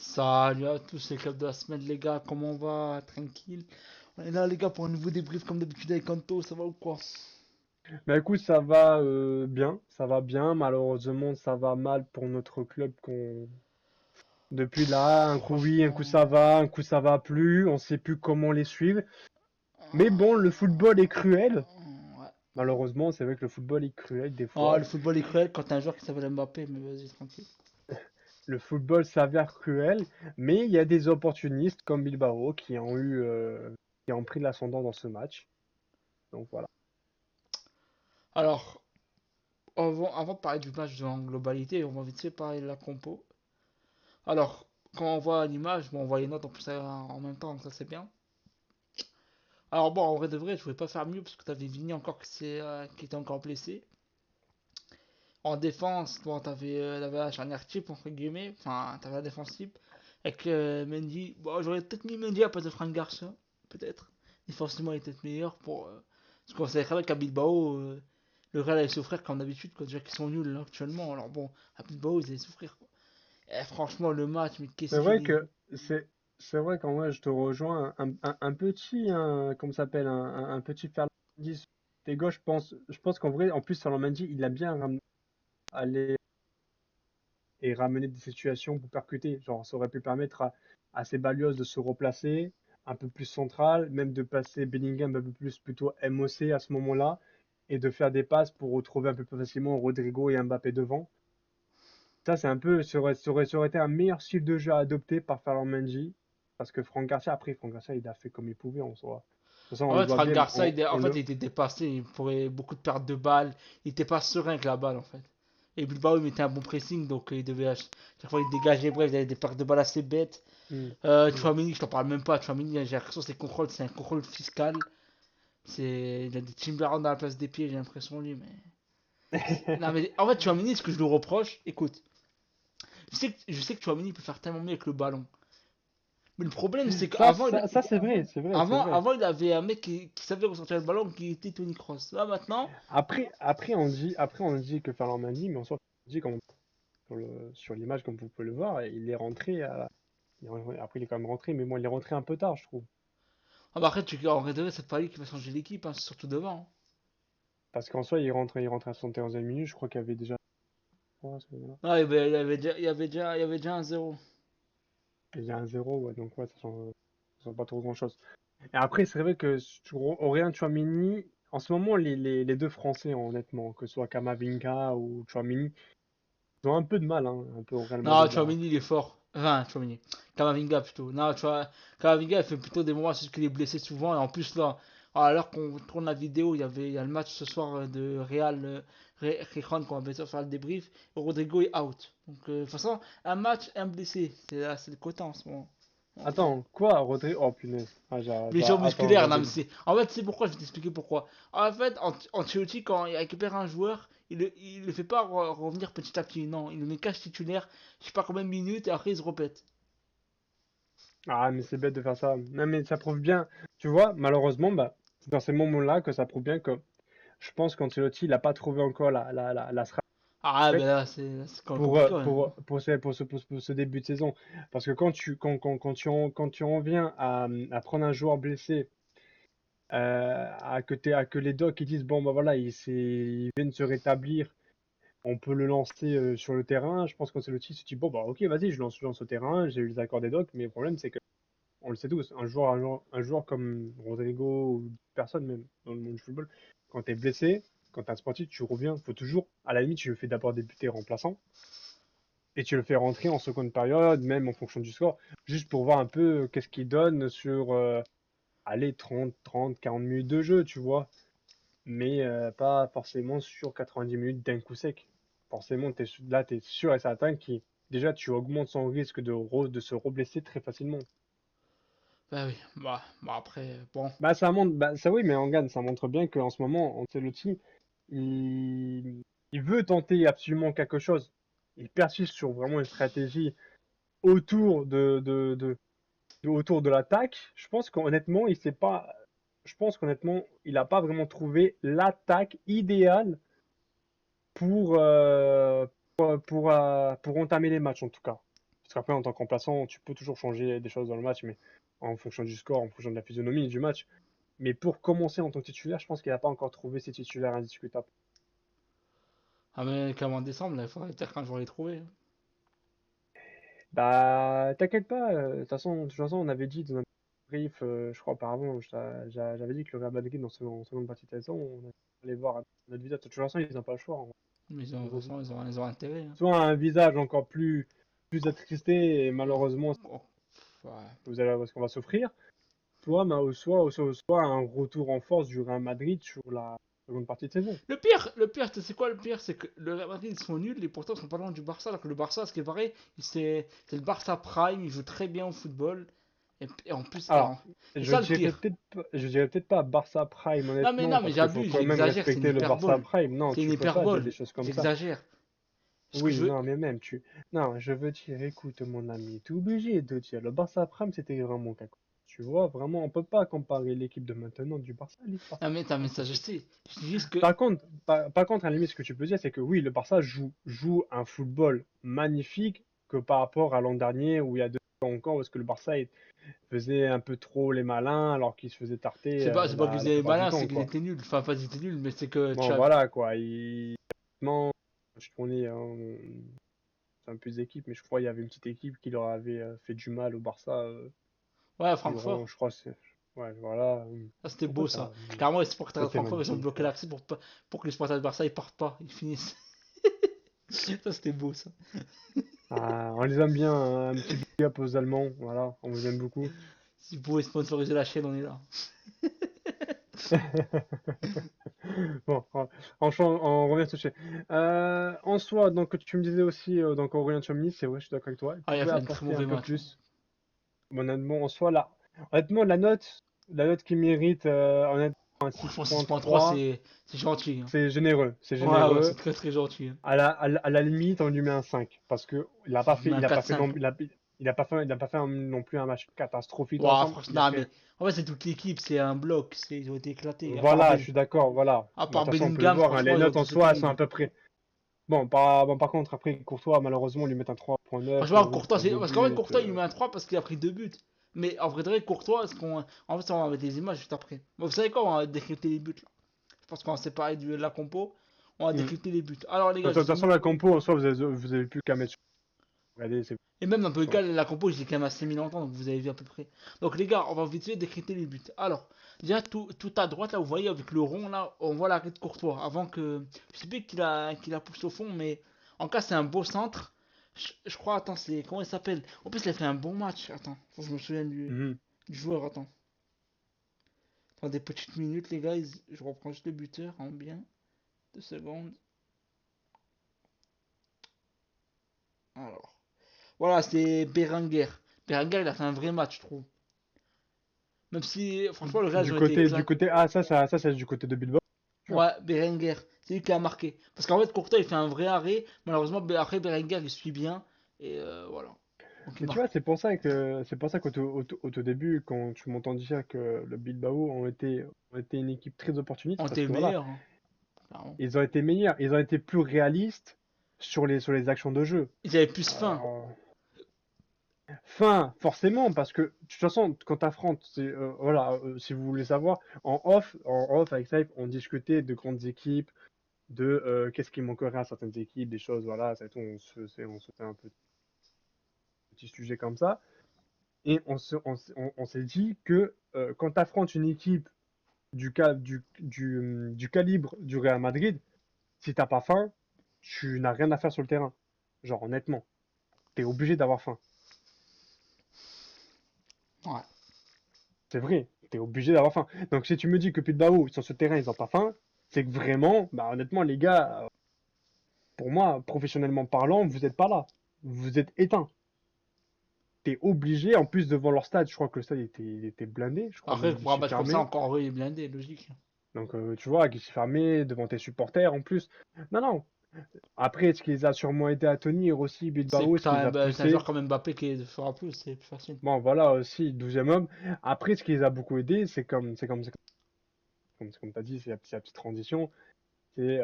Salut à tous les clubs de la semaine les gars, comment on va? Tranquille. On est là les gars pour un nouveau débrief comme d'habitude avec Anto, ça va ou quoi? Bah écoute, ça va bien, ça va bien. Malheureusement, ça va mal pour notre club qu'on depuis là, un coup oui, Franchement, un coup ça va plus, on sait plus comment les suivre. Mais bon, le football est cruel. ouais. Malheureusement, c'est vrai que le football est cruel des Ah, fois. le football est cruel quand t'as un joueur qui s'appelle Mbappé, mais vas-y tranquille. Le football s'avère cruel, mais il y a des opportunistes comme Bilbao qui ont pris l'ascendant dans ce match. Donc voilà. Alors, avant de parler du match en globalité, on va vite fait parler de la compo. Alors, quand on voit l'image, bon, on voit les notes en plus en même temps, donc ça c'est bien. Alors bon, en vrai de vrai, je pouvais pas faire mieux parce que t'avais Vini encore qui était encore blessé. En défense, bon, t'avais la charnière type, entre guillemets, enfin, t'avais la défense type, avec Mendy. Bon, j'aurais peut-être mis Mendy à place de Frank Garcia, peut-être. Défensivement, il était peut-être meilleur pour. Parce qu'on savait très bien qu'à Bilbao, le Real allait souffrir comme d'habitude, quoi. Déjà qu'ils sont nuls là, actuellement. Alors bon, à Bilbao, ils allaient souffrir, quoi. Et franchement, le match, mais C'est qu'est-ce qu'il vrai est. que c'est vrai qu'en vrai je te rejoins un petit comment ça s'appelle un petit Fernandinho côté gauche je pense qu'en vrai en plus Ferland Mendy il a bien aller et ramener des situations pour percuter genre ça aurait pu permettre à Ceballos de se replacer un peu plus central même de passer Bellingham un peu plus plutôt MOC à ce moment-là et de faire des passes pour retrouver un peu plus facilement Rodrigo et Mbappé devant. Ça, c'est un peu, ça aurait été un meilleur style de jeu à adopter par Ferland Mendy. Parce que Franck Garcia, il a fait comme il pouvait en soi. De toute façon, on En le fait, voit Frank bien, Garcia, en fait, il était dépassé. Il pourrait beaucoup de pertes de balles. Il était pas serein avec la balle, en fait. Et Bilbao, il mettait un bon pressing, donc il devait. Chaque fois, il dégageait. Bref, il avait des pertes de balles assez bêtes. Hmm, hmm. Chouamini, je t'en parle même pas. Chouamini, j'ai l'impression que c'est un contrôle fiscal. Il a des Timberland dans la place des pieds, j'ai l'impression, lui. Non, mais en fait, Chouamini, ce que je lui reproche, écoute, je sais que Chouamini peut faire tellement mieux avec le ballon. Mais le problème, c'est Ça, qu'avant, ça, ça, c'est vrai, c'est vrai, c'est vrai. avant, il avait un mec qui savait ressortir le ballon, qui était Tony Cross. Là, maintenant, Après, on dit que Ferland Mendy, mais en soi, on dit comme sur l'image, comme vous pouvez le voir, il est rentré après, il est quand même rentré, mais bon, il est rentré un peu tard, je trouve. ah bah après, en vrai de vrai, c'est pas lui qui va changer l'équipe, hein, c'est surtout devant, hein. Parce qu'en soi, il rentre à 71e minute, je crois qu'il y avait déjà. Ouais, Non, il y avait déjà un zéro. il y a un 0, ouais, donc ouais, ça change pas trop grand-chose. Et après, c'est vrai que sur Aurélien Tchouaméni, en ce moment, les deux Français, honnêtement, que ce soit Kamavinga ou Tchouaméni, ils ont un peu de mal, hein, un peu au Real Non, Madrid là. Chouamini, il est fort. Enfin, Chouamini. Kamavinga plutôt. Non, Kamavinga, il fait plutôt des moments parce qu'il est blessé souvent. Et en plus, là, alors qu'on tourne la vidéo, il y a le match ce soir de Real Rejon qu'on va bientôt faire le débrief. Et Rodrigo est out. Donc, de toute façon, un match, un blessé. C'est le quota en ce moment. Donc, Attends, quoi, Rodri? Oh punaise. blessure Attends, musculaire, non, mais c'est. En fait, c'est pourquoi, je vais t'expliquer pourquoi. En fait, Ancelotti, quand il récupère un joueur, il le fait pas revenir petit à petit. Non, il le met cache titulaire, je sais pas combien de minutes, et après il se répète. Ah, mais c'est bête de faire ça. Non, mais ça prouve bien, tu vois, malheureusement, bah, c'est dans ces moments-là que ça prouve bien que je pense qu'Ancelotti, il n'a pas trouvé encore la Ah, ben stratégie là, c'est quand même pour, compliqué, hein. ce début de saison. Parce que quand tu en viens à prendre un joueur blessé, à que les docs ils disent bon bah voilà il vient de se rétablir, on peut le lancer sur le terrain. Je pense qu'Ancelotti se dit bon bah ok vas-y je lance au terrain, j'ai eu les accords des docs, mais le problème c'est que on le sait tous, un joueur comme Rodrigo ou personne même dans le monde du football, quand tu es blessé, quand tu es un sportif, tu reviens, faut toujours, à la limite tu le fais d'abord débuter remplaçant et tu le fais rentrer en seconde période, même en fonction du score, juste pour voir un peu qu'est-ce qu'il donne sur allez 30, 40 minutes de jeu, tu vois, mais pas forcément sur 90 minutes d'un coup sec. Forcément, là, tu es sûr et certain que déjà, tu augmentes son risque de se reblesser très facilement. Bah oui, bah après, bon. Bah, ça montre, bah, ça oui, mais en gagne, ça montre bien qu'en ce moment, Ancelotti, il, il veut tenter absolument quelque chose. Il persiste sur vraiment une stratégie autour autour de l'attaque. Je pense qu'honnêtement, il n'a pas vraiment trouvé l'attaque idéale pour entamer les matchs en tout cas. Parce qu'après, en tant que remplaçant, tu peux toujours changer des choses dans le match, mais en fonction du score, en fonction de la physionomie du match. Mais pour commencer en tant que titulaire, je pense qu'il n'a pas encore trouvé ses titulaires indiscutables. Ah, mais qu'avant décembre, là, il faudrait dire quand je vais les trouver, hein. Bah, t'inquiète pas, de toute façon, on avait dit dans un brief, je crois auparavant, j'avais dit que le Real Madrid, en seconde partie de saison, on allait voir notre visage. De toute façon, ils n'ont pas le choix, hein. Mais ils ont, de toute façon, ils ont intérêt, hein. Soit un visage encore plus attristé, et malheureusement, Oh, ouais. ce qu'on va souffrir, soit un retour en force du Real Madrid sur la seconde partie de saison. Le pire, c'est quoi le pire? C'est que le Real Madrid, ils sont nuls et pourtant ils sont pas loin du Barça. Alors que le Barça, ce qui est pareil, c'est le Barça Prime, il joue très bien au football. Et en plus, Alors, c'est ça le pire. je dirais peut-être pas Barça Prime, Non, honnêtement, mais parce qu'il faut j'abuse, quand même j'exagère, c'est une respecter le Barça hyperbole. Prime. Non, C'est une tu peux pas dire des hyperbole. choses comme ça. J'exagère. Ce que je Oui, veux. non, mais même tu. Non, je veux dire, écoute, mon ami, t'es obligé de dire. Le Barça Prime, c'était vraiment quelque chose. Tu vois, vraiment, on peut pas comparer l'équipe de maintenant du Barça à l'équipe Barça. Non, mais ça, je sais. Je dis juste que. Par contre, à la limite, ce que tu peux dire, c'est que oui, le Barça joue un football magnifique que par rapport à l'an dernier, où il y a 2 ans encore, parce que le Barça faisait un peu trop les malins, alors qu'il se faisait tarter C'est pas qu'ils la étaient plupart du malins, temps, c'est qu'ils quoi. étaient nuls. Enfin, pas qu'ils étaient nuls, mais c'est que Bon, Xavi. voilà, quoi. Honnêtement, je tournais, c'est un peu des équipes, mais je crois qu'il y avait une petite équipe qui leur avait fait du mal au Barça Ouais, durant, Francfort. je crois, ouais, voilà. Ça, c'était Pourquoi beau ça. ça, Clairement, les supporters de pourquoi t'es Francfort, mal ils ont dit, bloqué toi? l'accès pour que les supporters de Barça ils partent pas, ils finissent. Ça, c'était beau ça. Ah, on les aime bien, hein, un petit big up aux Allemands, voilà, on vous aime beaucoup. Si vous pouvez sponsoriser la chaîne, on est là. Bon, on revient toucher. En soi, donc tu me disais aussi, donc Aurélien Tchouameni, c'est vrai, je suis d'accord avec toi, il Ah, il a pouvait fait un très apporter un mauvais peu match, hein. plus. Bon, honnêtement, en soi, là, honnêtement, la note qui mérite, honnêtement, un Franchement, 6.3, 6.3, c'est gentil, hein. c'est généreux, c'est Ouais, c'est généreux. très très gentil, hein. À la limite, on lui met un 5 parce que Je mets un il a pas fait 4-5. non, il a pas fait non plus un match catastrophique dans Ouais, l'ensemble. franchement, Il a non, fait, mais en fait, c'est toute l'équipe, c'est un bloc, ils ont été éclatés. voilà, je suis d'accord, voilà. À Bah, de part toute façon, on peut le Bellingham, voir, hein, les franchement, ils ont notes en tous été soi, elles sont à nuls. peu près. Bon, par contre, après, Courtois, malheureusement, on lui met un 3.9, Franchement, oui, Courtois, pour deux parce qu'en fait, buts. Courtois, il lui met un 3 parce qu'il a pris 2 buts. Mais en vrai, de vrai, Courtois, en fait, on va mettre des images juste après. Bon, vous savez quoi, on va décrypter les buts là. Je pense qu'on va séparer de la compo. On va Hmm. décrypter les buts. Alors, les De gars, je toute vous ai façon, mis. la compo, en soi, vous avez plus qu'à mettre sur. Regardez, c'est Et même dans tous les bon. cas, la compo, je l'ai quand même assez mis longtemps, donc vous avez vu à peu près. Donc, les gars, on va vite fait décrypter les buts. Alors, déjà, tout à droite, là, vous voyez, avec le rond, là, on voit l'arrêt de Courtois. Avant que. Je sais plus qu'il a poussé au fond, mais en cas, c'est un beau centre. Je crois, attends, c'est. Comment il s'appelle? En plus, il a fait un bon match. Attends, faut que je me souvienne Mhm. du joueur. Attends, des petites minutes, les gars. Je reprends juste le buteur en bien. 2 secondes. Alors. Voilà, c'est Berenguer. Berenguer, il a fait un vrai match, je trouve. Même si, franchement, le Real, ils ont été éclatés. Ça, c'est du côté de Bilbao. Sûr. Ouais, Berenguer, c'est lui qui a marqué. Parce qu'en fait, Courtois, il fait un vrai arrêt. Malheureusement, après, Berenguer, il suit bien. Et voilà. Donc, il Mais tu vois, marque. c'est pour ça au tout début, quand tu m'entends dire que le Bilbao ont été une équipe très opportuniste, On parce était le que voilà, meilleur, hein, clairement. ils ont été meilleurs, ils ont été plus réalistes sur les actions de jeu. Ils avaient plus faim. Euh, Forcément, parce que de toute façon, quand tu affrontes, voilà, si vous voulez savoir, en off avec Saif, on discutait de grandes équipes, de qu'est-ce qui manquerait à certaines équipes, des choses, voilà, c'est tout, on se fait un petit sujet comme ça. Et on s'est dit que quand tu affrontes une équipe du calibre du Real Madrid, si t'as pas faim, tu n'as rien à faire sur le terrain. Genre, honnêtement, tu es obligé d'avoir faim. Ouais. C'est vrai, tu es obligé d'avoir faim. Donc, si tu me dis que Bilbao, sur ce terrain, ils n'ont pas faim, c'est que vraiment, bah, honnêtement, les gars, pour moi, professionnellement parlant, vous n'êtes pas là. Vous êtes éteints. T'es obligé, en plus devant leur stade, je crois que le stade il était blindé, je crois Après, même pour un guichet match comme ça, fermé. encore heureux, il est blindé, logique. Donc, tu vois, guichet fermé, devant tes supporters en plus. Non, non. Après, ce qui les a sûrement aidé à tenir aussi, C'est Bilbao, que ce qui les a t'as un joueur poussés. comme Mbappé qui fera plus, c'est plus facile. Bon, voilà aussi, 12e homme. Après, ce qui les a beaucoup aidés, c'est comme tu as dit, c'est la petite transition. C'est,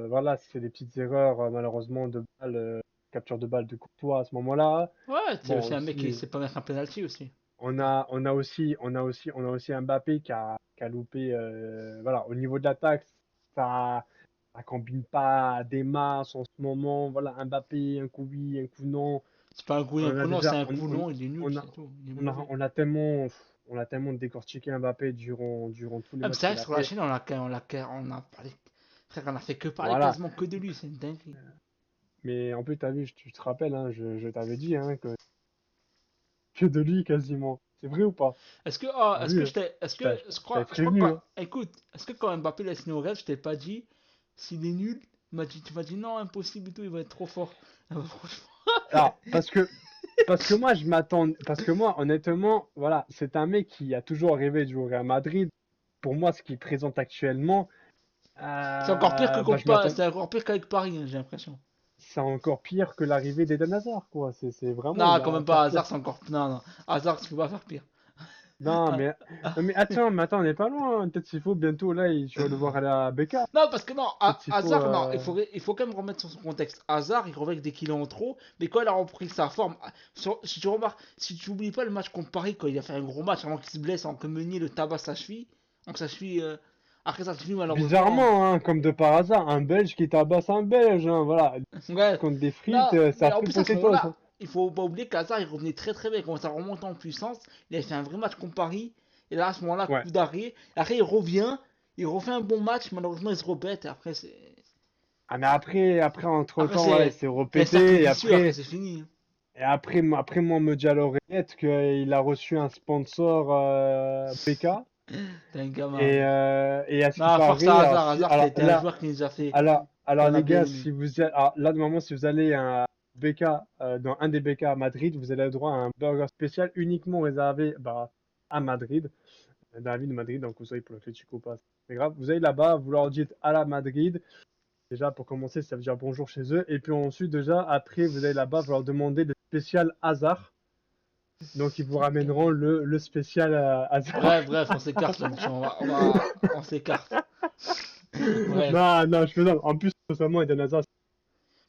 voilà, c'est des petites erreurs, malheureusement, de balle capture de balle de Courtois à ce moment-là. Ouais, c'est Bon, aussi un mec qui aussi, sait pas mettre un penalty aussi. on a aussi un Mbappé qui a loupé. Voilà, au niveau de l'attaque, ça, ça combine pas des masses en ce moment. Voilà, un Mbappé, un coup oui, un coup non. C'est pas un coup, On un en a coup non, c'est déjà, un coup non, il est nul, on a, c'est tout. Il est on a, mauvais. on a tellement, on a tellement décortiqué Mbappé durant tous les Ah, mais matchs c'est vrai qu'il que a sur la fait. chaîne, on a parlé. Frère, on a fait que parler Voilà. quasiment que de lui, c'est une dinguerie. Mais en plus, t'as vu, tu te rappelles, hein, je t'avais dit hein, que de lui quasiment. C'est vrai ou pas? T'as Est-ce que vu, je hein? t'ai, est-ce Je t'a- que, je t'avais je crois prévenu, hein. que, écoute, est-ce que quand Mbappé l'a signé au Real, je t'ai pas dit, s'il est nul, tu m'as dit non, impossible et tout, il va être trop fort. Ah bah, franchement. Alors, parce que moi, honnêtement, voilà, c'est un mec qui a toujours rêvé de jouer au Real Madrid. Pour moi, ce qu'il présente actuellement, C'est encore pire que bah, contre je m'attends, c'est encore pire qu'avec Paris, hein, j'ai l'impression. c'est encore pire que l'arrivée d'Eden Hazard, quoi. C'est vraiment, il Non, y quand a même pas, encore pire. Hazard, c'est encore, non, non, Hazard, tu peux pas faire pire. Non, Ah, mais, ah. non, mais attends, on n'est pas loin, hein. Peut-être s'il faut bientôt, là, tu vas devoir aller à BK. Non, parce que non, Peut-être s'il faut, Hazard, non, il faut quand même remettre sur son contexte. Hazard, il revient avec des kilos en trop, mais quand il a repris sa forme, si tu remarques, si tu oublies pas le match contre Paris, quand il a fait un gros match avant qu'il se blesse, en que Meunier le tabasse sa cheville, donc sa cheville, après sa cheville, malheureusement. bizarrement, hein, comme de par hasard, un Belge qui tabasse un Belge, hein, voilà. Ouais, Contre des frites, non, mais ça en fait plus à ce potatoes, moment-là, hein. il faut pas oublier qu'Hazard, il revenait très très bien, il commence à remonter en puissance, il avait fait un vrai match contre Paris, et là, à ce moment-là, Ouais. coup d'arrêt, après il revient, il refait un bon match, malheureusement, il se répète, et après, c'est. Ah, mais après, Après, entre-temps, voilà, il s'est c'est un cercle repété, vicieux, après, c'est fini. après, moi, on me dit à l'oreillette qu'il a reçu un sponsor PK, T'es un gamin, mec. et à ce qui Non, force à paraît, Hazard. Hazard, alors c'était un là, joueur qui nous a fait. alors Qu'on a les bien gars, aimé. là, normalement, si vous allez à un BK, dans un des BK à Madrid, vous allez avoir droit à un burger spécial uniquement réservé bah, à Madrid, dans la ville de Madrid, donc vous savez pour l'Atlético ou pas, c'est grave. Vous allez là-bas, vous leur dites à la Madrid. Déjà, pour commencer, ça veut dire bonjour chez eux. Et puis ensuite, déjà, après, vous allez là-bas, vous leur demandez le spécial hasard. Donc, ils vous ramèneront le spécial hasard. Bref, bref, on s'écarte là-dessus. On s'écarte. Bref. Non, non, je plaisante. En plus, récemment, Eden Hazard,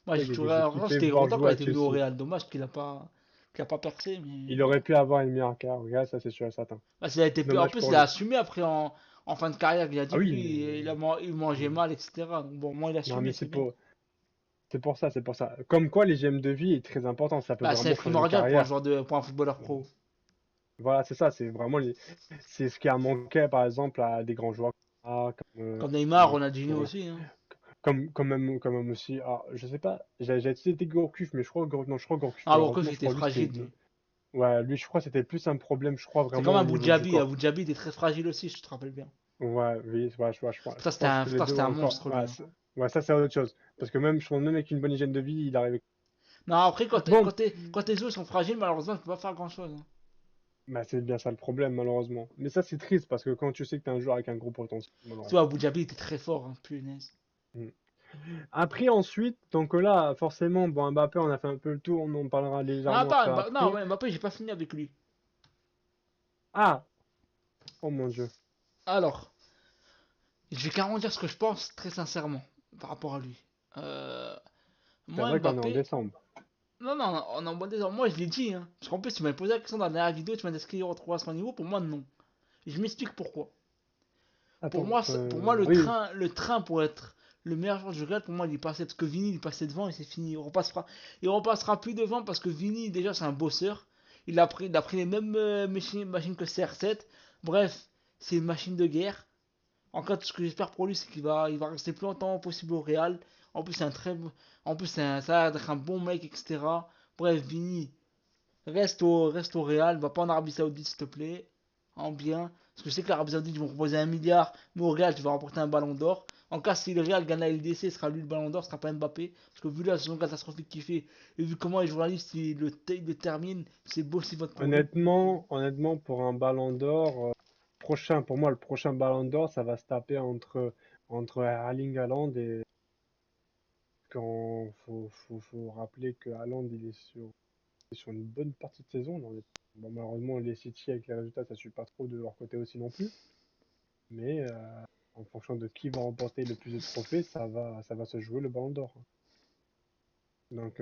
Moi, c'est quelqu'un que j'ai kiffé j'étais voir content quand jouer il à était venu au Chelsea. Real. Dommage qu'il a pas percé, mais Il bon. aurait pu avoir une meilleure carrière, regarde, ça c'est sûr et certain. Bah, il a été, en Dommage plus, pour il a lui. assumé après en fin de carrière. Il a Ah dit que oui, lui, il mangeait mais- mal, etc. Donc, bon, moi, il a non, assumé, mais c'est bien. c'est pour ça, c'est pour ça. Comme quoi, l'hygiène de vie est très important. Ça peut Bah, c'est vraiment changer une primordial pour carrière. pour un footballeur pro. Voilà, c'est ça. C'est vraiment c'est ce qui a manqué, par exemple, à des grands joueurs comme, Comme Neymar, comme, Ronaldinho ouais, aussi, hein. comme même aussi. Alors, je sais pas, j'ai cité Gourcuff, mais je crois, non, je crois Gourcuff, Ah, Gourcuff, malheureusement, il je était crois lui, fragile, lui. ouais, lui, je crois, c'était plus un problème, je crois, C'est vraiment comme au Abou niveau du Dhabi. corps. Abou Dhabi, il était très fragile aussi, je te rappelle bien. Ouais, oui, ouais, je pense que les Putain, deux c'était un encore. monstre, lui, Ouais, hein. ouais, ça, c'est autre chose. Parce que même, je pense, même avec une bonne hygiène de vie, il arrive. Non, après, Bon, quand tes os sont fragiles, malheureusement, tu peux pas faire grand-chose, hein. bah, c'est bien ça le problème, malheureusement. Mais ça, c'est triste parce que quand tu sais que t'es un joueur avec un gros potentiel, Tu vois, malheureusement. Abu Dhabi était très fort, hein, punaise. Mm. Après, ensuite, donc là, forcément, bon, Mbappé, on a fait un peu le tour, on en parlera Non, légèrement un pas, peu non, après. ouais, Mbappé, j'ai pas fini avec lui. Ah, oh mon Dieu. Alors, je vais carrément dire ce que je pense, très sincèrement, par rapport à lui. Euh, C'est moi, vrai qu'on est en Mbappé, décembre. non, non, on en bonne désormais. Moi, je l'ai dit, hein. Parce qu'en plus, tu m'avais posé la question dans la dernière vidéo, tu m'as dit est-ce qu'il retrouvera son niveau. Pour moi, non. Et je m'explique pourquoi. Attends, Pour moi, oui, le train pour être le meilleur joueur du Real, pour moi, il est passé parce que Vini, il est passé devant et c'est fini. Il repassera plus devant parce que Vini, déjà, c'est un bosseur. Il a pris les mêmes machines que CR7. Bref, c'est une machine de guerre. En cas, tout ce que j'espère pour lui, c'est il va rester le plus longtemps possible au Real. En plus, c'est un très, en plus, ça a l'air d'être un bon mec, etc. Bref, Vini, reste au Real, va pas en Arabie Saoudite, s'il te plaît. En bien. Parce que je sais que l'Arabie Saoudite, ils vont proposer 1 milliard. Mais au Real, tu vas remporter un ballon d'or. En cas, si le Real gagne la LDC, ce sera lui le ballon d'or, ce sera pas Mbappé. Parce que vu la saison catastrophique qu'il fait, et vu comment les journalistes il le terminent, c'est beau s'il vote pour lui. honnêtement, pour un ballon d'or, pour moi, le prochain ballon d'or, ça va se taper entre Erling Haaland et quand faut rappeler que Haaland, il est sur une bonne partie de saison. Bon, malheureusement, les City, avec les résultats, ça suit pas trop de leur côté aussi non plus. Mais en fonction de qui va remporter le plus de trophées, ça va se jouer le ballon d'or. Donc,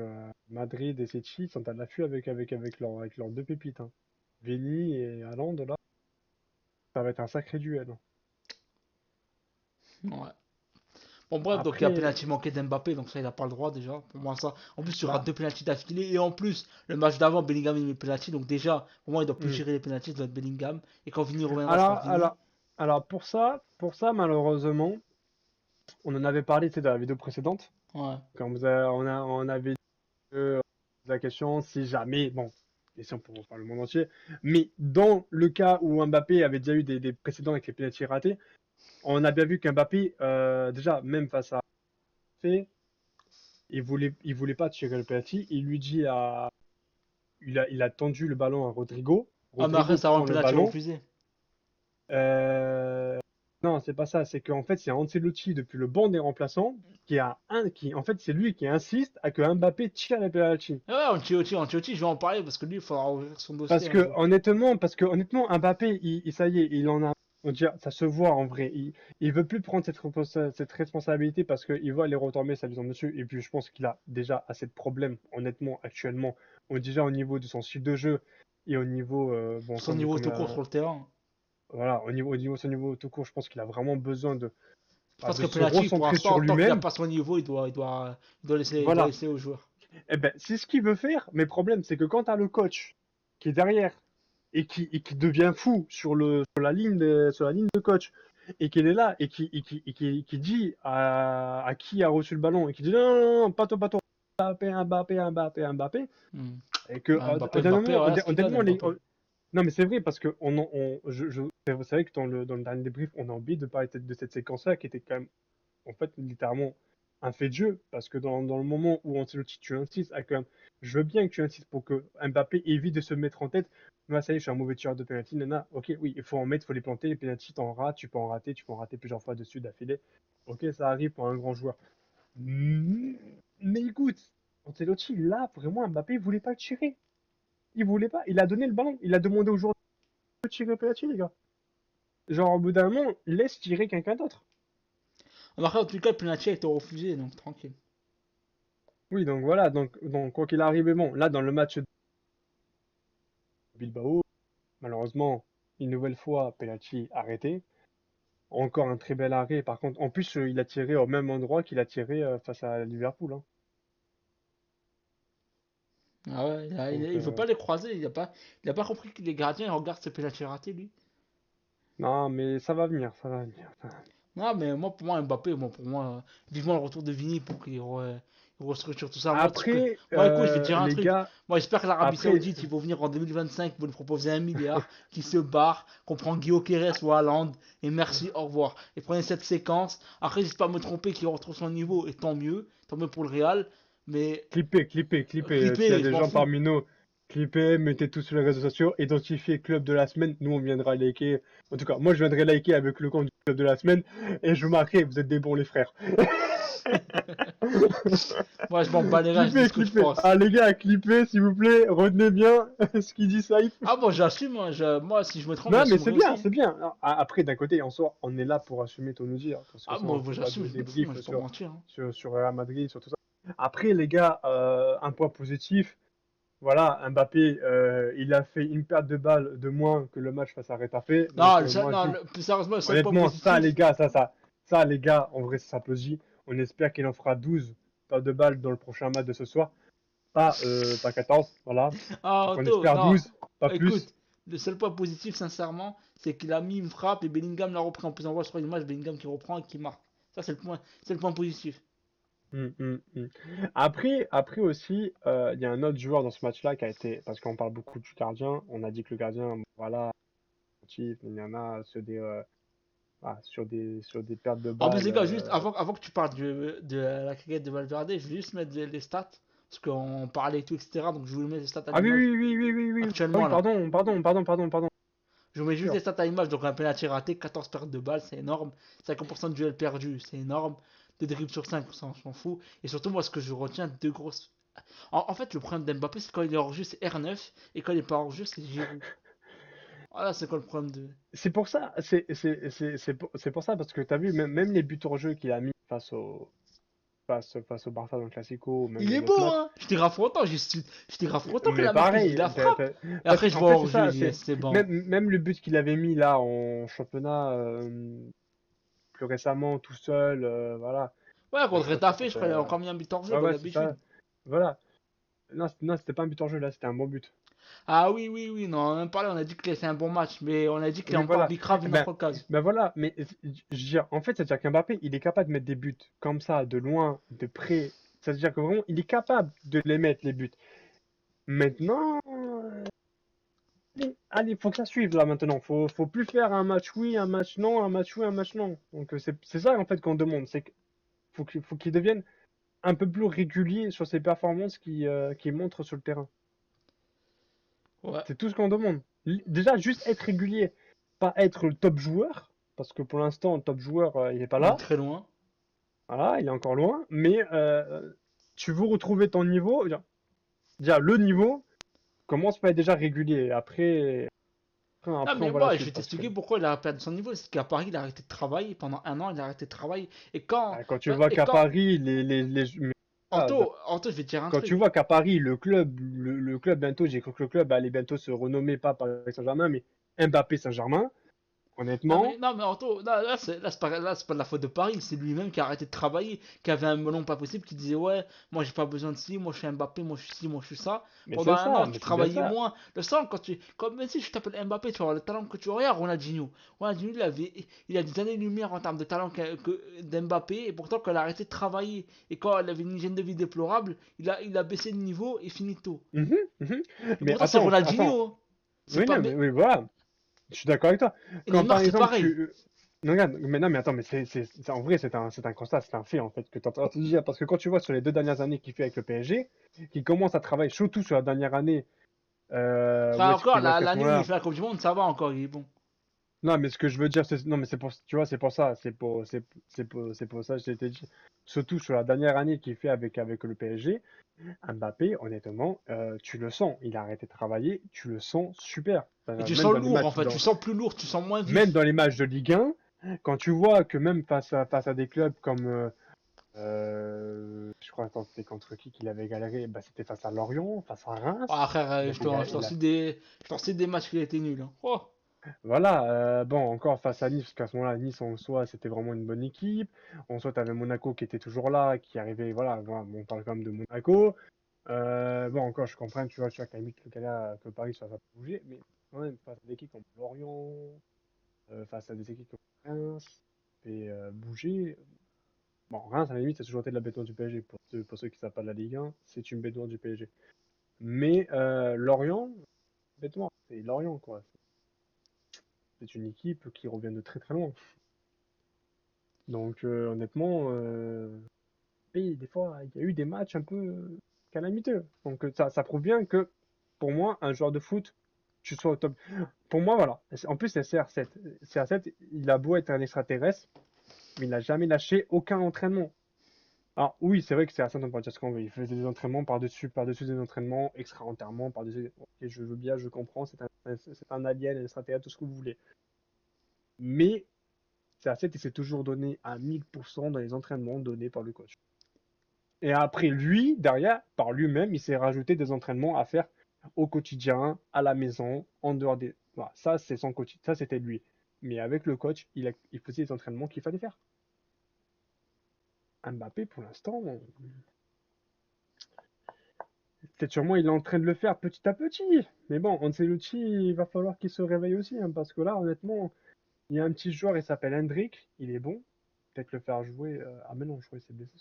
Madrid et City sont à l'affût avec leurs deux pépites. Hein. Vini et Haaland, là, ça va être un sacré duel. Hein. Ouais. Bon, bref, donc il y a Après, penalty manqué d'Mbappé, donc ça, il a pas le droit déjà. Pour moi, ça. En plus, il y aura bah, deux penalties d'affilée. Et en plus, le match d'avant, Bellingham, il met penalty. Donc déjà, pour moi, il doit plus hmm. gérer les penalties, ça doit être Bellingham. Et quand Vini reviendra, ce sera alors, Vini. alors, alors pour ça, malheureusement, on en avait parlé, tu sais, dans la vidéo précédente, Ouais. quand on avait dit la question si jamais, bon, question pour le monde entier, mais dans le cas où Mbappé avait déjà eu des précédents avec les pénaltys ratés, on a bien vu qu'Mbappé, déjà, même face à fait, il voulait pas tirer le penalty. Il lui dit il a tendu le ballon à Rodrigo. Ah, mais après, Rodrigo ça va un prend le penalty ballon. refusé. Euh, non, c'est pas ça. C'est qu'en fait, c'est Ancelotti depuis le banc des remplaçants en fait, c'est lui qui insiste à que Mbappé tire les penalty. Ouais, Ancelotti, je vais en parler parce que lui, il faudra ouvrir son dossier un jour. Parce que honnêtement, Mbappé, ça y est, il en a. On dirait, ça se voit en vrai. Il veut plus prendre cette responsabilité parce qu'il voit les retombées, ça lui tombe dessus. Et puis, je pense qu'il a déjà assez de problèmes, honnêtement, actuellement. Déjà au niveau de son style de jeu et au niveau, bon, Son comme, niveau comme tout court sur le terrain. voilà, son niveau tout court, je pense qu'il a vraiment besoin Je pense de que se penalty, pour recentrer sur l'instant, tant qu'il n'a lui-même. pas son niveau, il doit Voilà. laisser aux joueurs. Eh ben, c'est ce qu'il veut faire, mais le problème, c'est que quand tu as le coach qui est derrière et qui devient fou sur la ligne de coach et qu'il est là et qui dit à qui a reçu le ballon et qui dit non, non, non, non, pas toi, pas toi, Mbappé, Mbappé, Mbappé, Mbappé, Hmm. et que Ouais, au Mbappé, dernier Mbappé, moment, voilà ce au qu'il dernier donne, moment, Mbappé. non mais c'est vrai parce que vous savez que dans le dernier débrief, on a oublié de parler de cette séquence-là qui était quand même en fait, littéralement, un fait de jeu, parce que dans le moment où Ancelotti, tu insistes, à quand même, je veux bien que tu insistes pour que Mbappé évite de se mettre en tête, moi, ça y est, je suis un mauvais tireur de penalty, nana, ok, oui, il faut en mettre, il faut les planter, les penalty, t'en rates, tu peux en rater plusieurs fois dessus d'affilée, ok, ça arrive pour un grand joueur. Mais écoute, Ancelotti, là, vraiment, Mbappé, il voulait pas le tirer, il voulait pas, il a donné le ballon, il a demandé aux joueurs de tirer le penalty, les gars. Genre, au bout d'un moment, laisse tirer quelqu'un d'autre. Après, en tout cas, le penalty a été refusé, donc tranquille. Oui, donc voilà, donc quoi qu'il arrive, bon, là, dans le match Bilbao, malheureusement, une nouvelle fois, penalty arrêté. Encore un très bel arrêt. Par contre, en plus, il a tiré au même endroit qu'il a tiré face à Liverpool. Hein. Ah ouais, Donc, il veut pas les croiser, il a pas compris que les gardiens ils regardent ce penalty raté, lui. non, mais ça va venir, ça va venir. Non, mais moi, pour moi, Mbappé, pour moi, vivement le retour de Vini pour il restructure tout ça. Après, Moi, écoute, je vais te dire un les truc. gars, Moi, j'espère que l'Arabie après, Saoudite, ils vont venir en 2025, ils vont nous proposer 1 milliard, qui se barre, qu'on prend Guillaume Quérez ou Haaland, et merci, au revoir. Et prenez cette séquence. Après, j'espère pas me tromper qu'il retrouve son niveau, et tant mieux pour le Real. Mais clippez. S'il y a clipper, je des m'en gens fous. parmi nous, clippez, mettez tout sur les réseaux sociaux, identifiez club de la semaine. Nous, on viendra liker. En tout cas, moi, je viendrai liker avec le compte du club de la semaine et je vous marquerai, vous êtes des bons, les frères. Moi, je m'en bats les reins, je dis Clippez, ce que je clippez. pense. Ah les gars, clippez s'il vous plaît. Retenez bien ce qu'il dit Saïf. Ah bon, j'assume, hein, moi, si je me trompe, Non mais c'est j'assumerai bien, aussi. c'est bien. Après, d'un côté, en soi, on est là pour assumer ton nous dire. Parce que Ah, ça, moi, on fait pas j'assume, de je me fous, moi, je débrief vais pas sur, mentir. Hein. sur, sur Real Madrid, sur tout ça. Après, les gars, un point positif. Voilà, Mbappé, il a fait une perte de balle de moins que le match face à Retafe. Donc, Non, moi, non, juste, plus sérieusement, le seul point honnêtement, ça, les positif. gars, ça, les gars, en vrai, ça s'applaudit. On espère qu'il en fera 12 pertes de balles dans le prochain match de ce soir. Pas 14, voilà. Ah, Donc on Otto, espère non. 12, pas plus. Écoute, le seul point positif, sincèrement, c'est qu'il a mis une frappe et Bellingham l'a repris. En plus, on voit sur l'image Bellingham qui reprend et qui marque. Ça, c'est le point positif. Mm. Après aussi, il y a un autre joueur dans ce match-là qui a été, parce qu'on parle beaucoup du gardien, on a dit que le gardien, voilà, il y en a sur des pertes de En plus, balles. les gars, juste avant que tu parles de la cricket de Valverde, je vais juste mettre les stats. Parce qu'on parlait et tout, etc. Donc, je vous mets les stats à Ah oui, l'image. oui, oui, oui, oui, oui. Ah Actuellement, oui, là. pardon. Je vous mets juste Sûr. les stats à l'image. Donc, un penalty raté, 14 pertes de balles, c'est énorme. 50% de duels perdus, c'est énorme. 2 dribbles sur 5, on s'en fout. Et surtout, moi, ce que je retiens, deux grosses. En fait, le problème d'Mbappé, c'est quand il est hors jeu, c'est R9. Et quand il est pas hors jeu, c'est Giroud. Voilà, c'est quoi le problème de. C'est pour ça, c'est pour ça, parce que tu as vu, même les buts hors jeu qu'il a mis face au Barça dans le Classico, ou même Il dans est d'autres beau, matchs. hein. J'étais grave content. J'étais grave content que Mais la Marquez, il pareil, la frappe. Et parce après, je qu'en vois fait, c'est hors-jeu, ça, j'ai dit, c'est c'est bon. même le but qu'il avait mis là en championnat plus récemment, tout seul, voilà. Ouais, Je contre crois que Retafe, je c'était. crois qu'il a encore mis un but hors jeu, Ouais, comme ouais, c'est ça. d'habitude. Voilà. Non, non, c'était pas un but en jeu là, c'était un bon but. Ah oui, oui, oui, non, on a même parlé, on a dit que c'est un bon match, mais on a dit qu'il a Oui, encore voilà. bicrave une Ben, autre occasion. ben voilà, mais je veux dire, en fait, c'est-à-dire qu'Mbappé, il est capable de mettre des buts comme ça, de loin, de près. C'est-à-dire que vraiment, il est capable de les mettre, les buts. Maintenant, allez, faut que ça suive là maintenant. Faut plus faire un match oui, un match non, un match oui, un match non. Donc c'est ça en fait qu'on demande, c'est qu'il faut qu'il devienne un peu plus régulier sur ses performances qu'il montre sur le terrain. Ouais, C'est tout ce qu'on demande. Déjà, juste être régulier, pas être le top joueur, parce que pour l'instant, le top joueur, il n'est pas il est là. très loin. Voilà, il est encore loin. Mais tu veux retrouver ton niveau, déjà le niveau commence par être déjà régulier. Non, Après mais on voit la moi, je suite. vais Parce que t'expliquer pourquoi il a perdu son niveau. C'est qu'à Paris, il a arrêté de travailler. Pendant un an, il a arrêté de travailler. Et quand. quand tu vois Et qu'à quand. Paris, mais, ah, Anto, je vais te dire un quand tu truc. vois qu'à Paris, le club bientôt, j'ai cru que le club allait bientôt se renommer pas Paris Saint-Germain, mais Mbappé Saint-Germain, honnêtement. Non, mais Anto, là, c'est pas de la faute de Paris. C'est lui-même qui a arrêté de travailler. Qui avait un melon pas possible. Qui disait, ouais, moi, j'ai pas besoin de ci. Moi, je suis Mbappé. Moi, je suis ci. Moi, je suis ça. Mais Pendant c'est un ça, an, tu mais c'est bien travaillais ça. moins. Le sang, quand tu. Comme même si je t'appelle Mbappé, tu vois, le talent que tu regardes, Ronaldinho. Ronaldinho, il a des années-lumière en termes de talent d'Mbappé. Et pourtant, quand il a arrêté de travailler. Et quand il avait une hygiène de vie déplorable, il a baissé de niveau et finito. Mhm, mhm. Et Mais pourtant, c'est attends. Ronaldinho, hein. C'est Oui, pas. non, mais oui, voilà. Je suis d'accord avec toi. Et Quand par Neymar, c'est exemple pareil. tu. Non, regarde, mais non, mais attends, mais en vrai, c'est un constat, c'est un fait en fait que tu es en train de te dire. Parce que quand tu vois sur les 2 dernières années qu'il fait avec le PSG, qu'il commence à travailler, surtout sur la dernière année, où Enfin, est-ce encore, qu'il est qu'à ce l'année où il moment-là. fait la Coupe du Monde, ça va encore, il est bon. Non, mais ce que je veux dire, non, mais c'est pour, tu vois, c'est pour ça, c'est pour ça que je t'ai dit. Surtout sur la dernière année qu'il fait avec le PSG, Mbappé, honnêtement, tu le sens, il a arrêté de travailler, tu le sens super. Et tu Même sens dans les lourd, en matchs, fait. Tu sens plus lourd, tu sens moins même vif. dans les matchs de Ligue 1, quand tu vois que même face à des clubs comme, je crois, attends, c'était contre qui qu'il avait galéré, bah, c'était face à Lorient, face à Reims, Ah, frère, il avait galéré, je t'en cite des matchs qui étaient nuls, hein. Oh. voilà, bon, encore face à Nice, parce qu'à ce moment-là, Nice en soi, c'était vraiment une bonne équipe. En soi, tu avais Monaco qui était toujours là, qui arrivait, voilà, bon, on parle quand même de Monaco. Bon, encore, je comprends, tu vois, qu'à la limite, le Canada, que Paris, ça va pas bouger, mais quand même, face à des équipes comme Lorient, face à des équipes comme Reims, et bouger. Bon, Reims, à la limite, c'est toujours été de la béton du PSG. Pour ceux qui ne savent pas de la Ligue 1, c'est une béton du PSG. Mais Lorient, bêtement, c'est Lorient, quoi. C'est une équipe qui revient de très très loin. Donc, honnêtement, et des fois, il y a eu des matchs un peu calamiteux. Donc, ça prouve bien que, pour moi, un joueur de foot, tu sois au top. Pour moi, voilà. En plus, c'est CR7. CR7, il a beau être un extraterrestre, mais il n'a jamais lâché aucun entraînement. Alors oui, c'est vrai que c'est à Saint-Antoine parce qu'on il faisait des entraînements par-dessus des entraînements, extra-enterrements, par-dessus. Ok, je veux bien, je comprends, c'est un alien, un extraterrestre, tout ce que vous voulez. Mais c'est assez, il s'est toujours donné à 1000% dans les entraînements donnés par le coach. Et après, lui, derrière, par lui-même, il s'est rajouté des entraînements à faire au quotidien, à la maison, en dehors des. Voilà, ça, c'est son coach, ça, c'était lui. Mais avec le coach, il faisait les entraînements qu'il fallait faire. Mbappé, pour l'instant, peut-être sûrement il est en train de le faire petit à petit. Mais bon, Ancelotti, il va falloir qu'il se réveille aussi, hein, parce que là, honnêtement, il y a un petit joueur, il s'appelle Hendrik, il est bon. Peut-être le faire jouer. Ah mais non, je crois qu'il s'est blessé.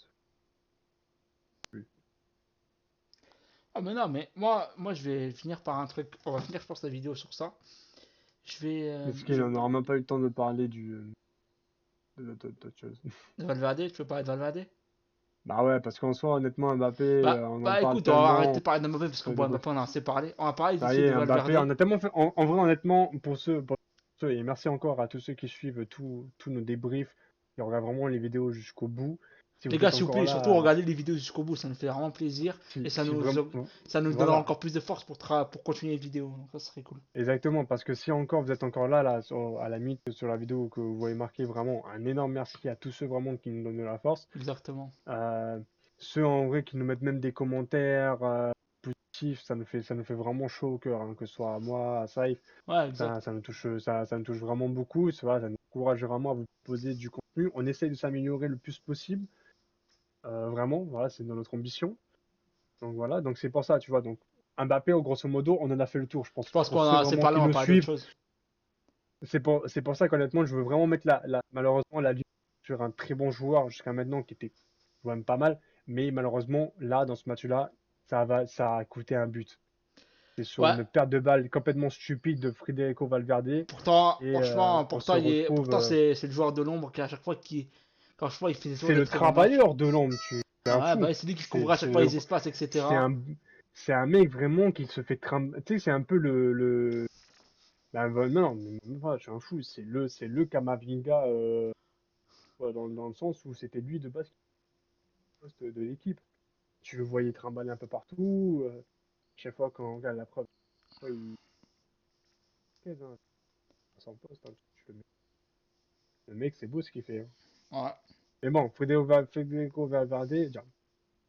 Ah, mais non, mais moi, je vais finir par un truc. On va finir, je pense, la vidéo sur ça. Je vais. Parce Je qu'il vais n'aura même pas eu le temps de parler d'autre chose. Valverde, tu veux parler de Valverde? Bah ouais, parce qu'en soi, honnêtement, Mbappé, on en Bah parle écoute, on va arrêter de tellement. parler de Mbappé parce que Ça bon, dégoûte. Mbappé, on en a assez parlé. On va parler vite Ça y fait de est, Mbappé, Valverde. on a tellement fait. En vrai, honnêtement, pour ceux, et merci encore à tous ceux qui suivent tous nos débriefs, qui regardent vraiment les vidéos jusqu'au bout. Si Les vous gars, êtes s'il vous encore plaît, surtout là, regardez les vidéos jusqu'au bout, ça nous fait vraiment plaisir. Et si vraiment, ça nous donnera voilà, encore plus de force pour continuer les vidéos. Donc ça serait cool. exactement, parce que si encore vous êtes encore là, à la limite sur la vidéo que vous voyez marqué, vraiment un énorme merci à tous ceux vraiment qui nous donnent de la force. Exactement. Euh, Ceux en vrai qui nous mettent même des commentaires positifs, ça nous fait vraiment chaud au cœur, hein, que ce soit à moi, à Saïf, Ouais, exact. ça nous touche vraiment beaucoup, ça nous encourage vraiment à vous proposer du contenu. On essaye de s'améliorer le plus possible, vraiment, voilà, c'est dans notre ambition. Donc voilà, donc c'est pour ça, tu vois, donc Mbappé, grosso modo, on en a fait le tour, je Je pense. pense qu'on Pour en ceux a assez vraiment parlé, qui on va nous parler d'autre suivent, chose. c'est pour ça qu'honnêtement, je veux vraiment mettre malheureusement la lumière sur un très bon joueur jusqu'à maintenant qui était quand même pas mal. Mais malheureusement, là, dans ce match-là, ça a coûté un but. C'est sur Ouais. une perte de balle complètement stupide de Federico Valverde. Pourtant, Et franchement, on se retrouve. pourtant c'est le joueur de l'ombre qui à chaque fois quand je vois, il fait toujours C'est des le très bons matchs. travailleur de l'ombre, c'est un Ouais, fou. bah c'est lui qui C'est couvre à chaque c'est fois le- les espaces, c'est etc. un mec vraiment qui se fait trimballer. Tu sais, c'est un peu non, mais même pas, je suis un fou. C'est le Kamavinga dans le sens où c'était lui de base qui était le poste de l'équipe. Tu le voyais trimballer un peu partout. Chaque fois quand on regarde la preuve, il hein, son poste, hein, le mec, c'est beau ce qu'il fait, hein. Ouais. Mais bon, Federico Valverde, tu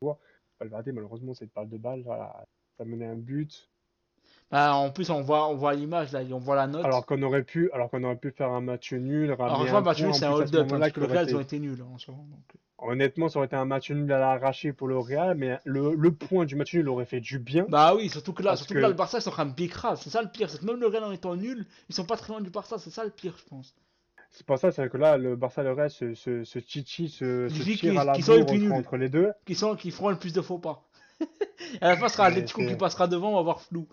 vois, Valverde, malheureusement, cette balle de balle, voilà, ça menait un but. Bah, en plus, on voit l'image là, on voit la note. Alors qu'on aurait pu faire un match nul, Alors, ramener franchement, un match point nul, en c'est un plus à ce hold-up, hein, moment-là parce que qui le aurait Real, ils ont été. été nuls, hein, en soi, donc. Honnêtement, ça aurait été un match nul à l'arraché pour le Real, mais le point du match nul aurait fait du bien Bah oui, parce surtout que là, le que Barça, ils sont en train de bicrave. C'est ça le pire, c'est que même le Real en étant nul, ils sont pas très loin du Barça, c'est ça le pire, je pense. c'est pas ça, c'est que là, le Barça et le Real se Suffit tirent à la qu'ils soient les bourre plus nuls, entre les deux. qu'ils feront le plus de faux pas. Et à la fin, ce sera Mais Atletico qui c'est. passera devant, on va voir flou.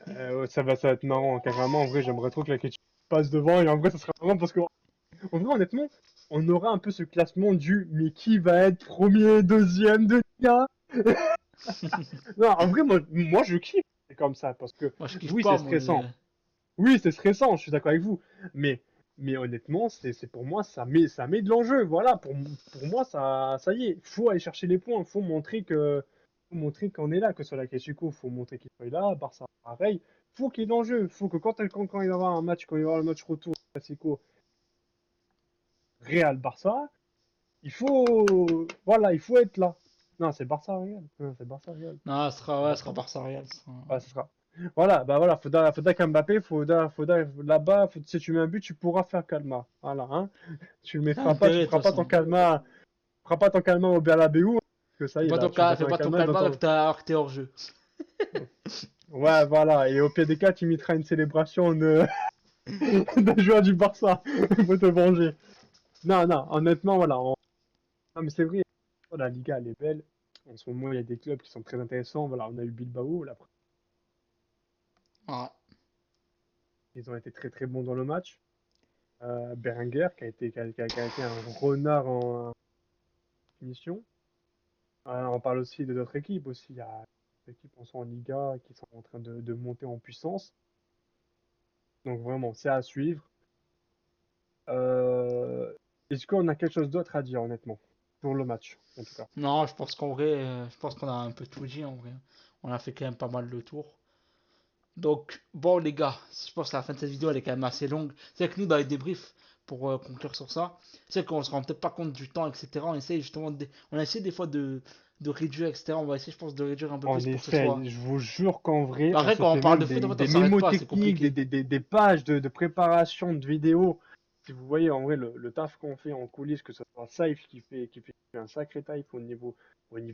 Ouais, ça va être marrant, carrément. En vrai, j'aimerais trop que la question passe devant. Et en vrai, ça serait marrant parce qu'en vrai, honnêtement, on aura un peu ce classement du mais qui va être premier, deuxième de Liga? Non, en vrai, moi, je kiffe. C'est comme ça parce que Moi, je kiffe oui, pas, c'est moi. stressant. Oui, c'est stressant, je suis d'accord avec vous. Mais, mais honnêtement, c'est pour moi, ça met de l'enjeu. Voilà, pour moi, ça y est. Faut aller chercher les points. Faut montrer qu'on est là, que ce soit la Classico, faut montrer qu'il soit là. Barça, pareil. Faut qu'il y ait de l'enjeu. Faut que quand il va y avoir un match, quand il va y avoir le match retour Classico Real Barça, voilà, il faut être là. Non, c'est Barça Real. Non, c'est Barça Real. Non, C'est ce Barça sera Real. Barça Real. Ouais, ce sera. Voilà, bah voilà, faudra qu'Mbappé, là-bas, si tu mets un but, tu pourras faire calma. Voilà, hein. Tu le T'as mettras pas, tu intérêt, de toute feras pas ton façon. calma, tu feras pas ton calma au Bernabéu, hein, que ça y est, là, tu vas Fais faire un pas ton calma dans calme ton. alors que t'es hors jeu. Ouais, voilà, et au pire des cas, tu imiteras une célébration d'un joueur du Barça pour te venger. Non, non, honnêtement, voilà. Non, mais c'est vrai, la Liga, elle est belle. En ce moment, il y a des clubs qui sont très intéressants. Voilà, on a eu Bilbao, là, Ouais. ils ont été très très bons dans le match. Berenguer, qui a été un renard en finition. On parle aussi de d'autres équipes aussi. Il y a des équipes en Liga qui sont en train de monter en puissance. Donc vraiment, c'est à suivre. Euh, Est-ce qu'on a quelque chose d'autre à dire, honnêtement, pour le match, en tout cas? Non, je pense qu'en vrai, je pense qu'on a un peu tout dit en vrai. On a fait quand même pas mal le tour. Donc, bon, les gars, je pense que la fin de cette vidéo elle est quand même assez longue. C'est que nous, dans les débriefs, pour conclure sur ça, c'est qu'on se rend peut-être pas compte du temps, etc. On essaye justement on a essayé des fois de réduire, etc. On va essayer, je pense, de réduire un peu plus On pour que ce soit. essaye, je vous jure qu'en vrai, Bah, on après, se quand on fait parle même de foot, en fait, on des s'arrête mémos pas, c'est techniques, des, compliqué. des, des, des pages de préparation de vidéos. Si vous voyez en vrai le taf qu'on fait en coulisses, que ce soit Saif qui fait un sacré taf au niveau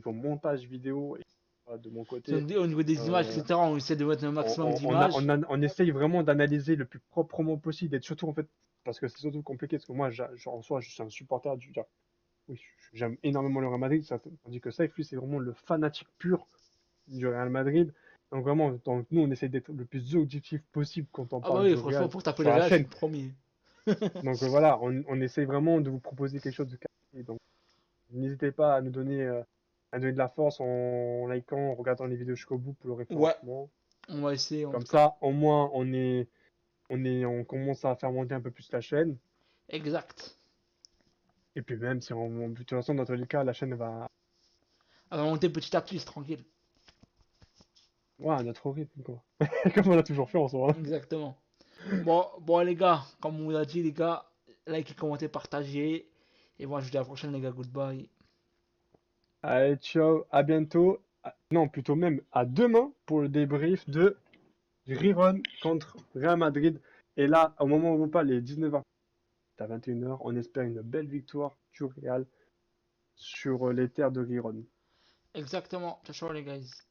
montage vidéo, et de mon côté, Au niveau des images, euh, etc., on essaie de mettre un on, maximum on, on, a- d'images. on, a- on essaye vraiment d'analyser le plus proprement possible, d'être surtout en fait, parce que c'est surtout compliqué, parce que moi, en soi, je suis un supporter oui, j'aime énormément le Real Madrid, tandis que Saif, lui, c'est vraiment le fanatique pur du Real Madrid. Donc vraiment, nous, on essaie d'être le plus objectif possible quand on Ah bah parle oui, du franchement, Real pour taper sur les la Real, je suis chaîne. le premier. Donc voilà, on essaie vraiment de vous proposer quelque chose de qualité. Donc n'hésitez pas à donner de la force en likant, en regardant les vidéos jusqu'au bout pour le Ouais, référencement. on va essayer en Comme tout cas. ça, au moins, on commence à faire monter un peu plus la chaîne. Exact. Et puis même si de toute façon, dans tous les cas, la chaîne va Elle va monter petit à petit, c'est tranquille. ouais, à notre rythme, quoi. Comme on a toujours fait en soi, hein. Exactement. Bon, les gars, comme on vous a dit, les gars, likez, commentez, partagez. Et moi, je vous dis à la prochaine, les gars. Goodbye. Allez, ciao, à bientôt. Non, plutôt même à demain pour le débrief de Riron contre Real Madrid. Et là, au moment où on vous parle, il est 19h à 21h. On espère une belle victoire du Real sur les terres de Riron. Exactement. Ciao, ciao, les guys.